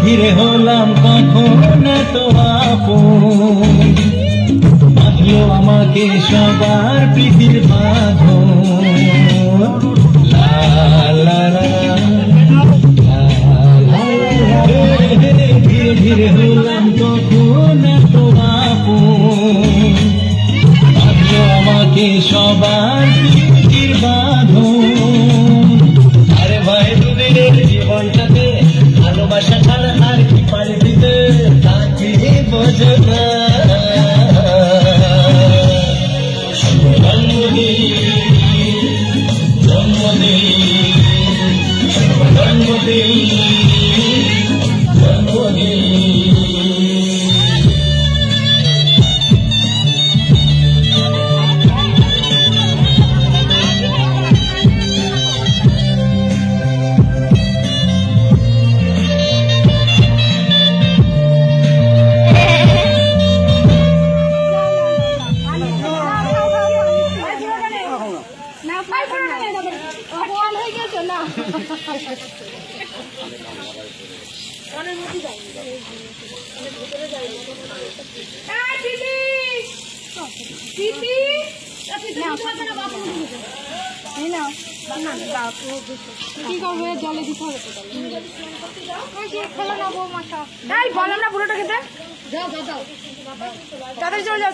ধীরে হলাম কখন এত আপন, বাঁধলো আমাকে সবার প্রীতির বাঁধন। ধীরে ধীরে হলাম কখন এত আপন, বাঁধলো আমাকে সবার প্রীতির বাঁধন। আরে ভাই দুদিনের জীবনটাতে ভালোবাসা ছাড়া আর কি পারে দিতে, তাকে বোঝো না। কি করবে? জলে দিতে হবে তো। খেলা নেবো মাথা। তাই বললাম না পুরোটা খেতে। যাও যাও যাও, তাদের চলে যাও।